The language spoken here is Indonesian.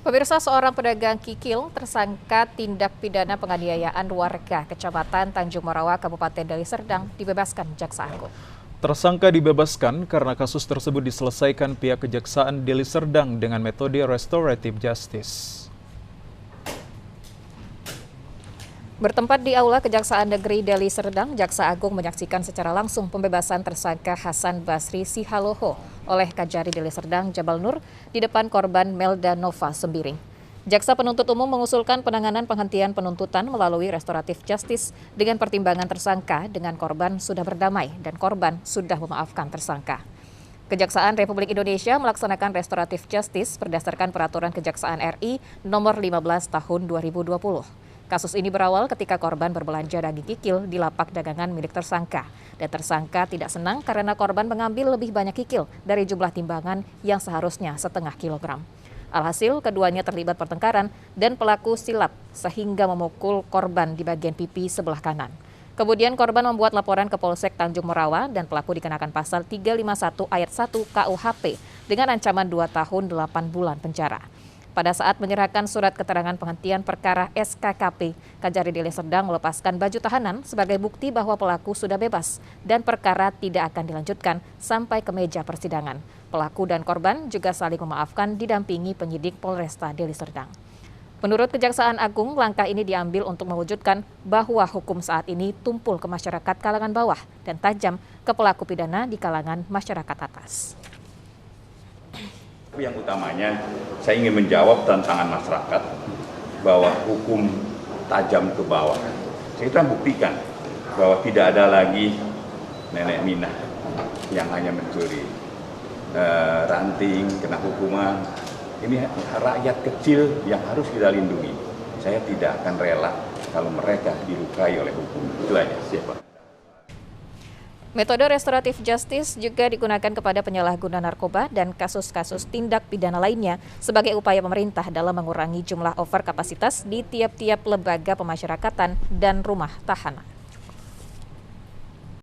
Pemirsa, seorang pedagang kikil tersangka tindak pidana penganiayaan warga Kecamatan Tanjung Morawa, Kabupaten Deli Serdang dibebaskan Jaksa Agung. Tersangka dibebaskan karena kasus tersebut diselesaikan pihak Kejaksaan Deli Serdang dengan metode restoratif justice. Bertempat di Aula Kejaksaan Negeri Deli Serdang, Jaksa Agung menyaksikan secara langsung pembebasan tersangka Hasan Basri Sihaloho oleh Kajari Deli Serdang Jabal Nur di depan korban Melda Nova Sembiring. Jaksa penuntut umum mengusulkan penanganan penghentian penuntutan melalui restoratif justice dengan pertimbangan tersangka dengan korban sudah berdamai dan korban sudah memaafkan tersangka. Kejaksaan Republik Indonesia melaksanakan restoratif justice berdasarkan Peraturan Kejaksaan RI Nomor 15 Tahun 2020. Kasus ini berawal ketika korban berbelanja daging kikil di lapak dagangan milik tersangka. Dan tersangka tidak senang karena korban mengambil lebih banyak kikil dari jumlah timbangan yang seharusnya setengah kilogram. Alhasil, keduanya terlibat pertengkaran dan pelaku silap sehingga memukul korban di bagian pipi sebelah kanan. Kemudian korban membuat laporan ke Polsek Tanjung Morawa dan pelaku dikenakan pasal 351 ayat 1 KUHP dengan ancaman 2 tahun 8 bulan penjara. Pada saat menyerahkan surat keterangan penghentian perkara SKKP, Kajari Deli Serdang melepaskan baju tahanan sebagai bukti bahwa pelaku sudah bebas dan perkara tidak akan dilanjutkan sampai ke meja persidangan. Pelaku dan korban juga saling memaafkan didampingi penyidik Polresta Deli Serdang. Menurut Kejaksaan Agung, langkah ini diambil untuk mewujudkan bahwa hukum saat ini tumpul ke masyarakat kalangan bawah dan tajam ke pelaku pidana di kalangan masyarakat atas. Yang utamanya saya ingin menjawab tantangan masyarakat bahwa hukum tajam ke bawah. Kita buktikan bahwa tidak ada lagi nenek Minah yang hanya mencuri ranting, kena hukuman. Ini rakyat kecil yang harus kita lindungi. Saya tidak akan rela kalau mereka dilukai oleh hukum. Itu aja, siapa? Metode restoratif justice juga digunakan kepada penyalahguna narkoba dan kasus-kasus tindak pidana lainnya sebagai upaya pemerintah dalam mengurangi jumlah overkapasitas di tiap-tiap lembaga pemasyarakatan dan rumah tahanan.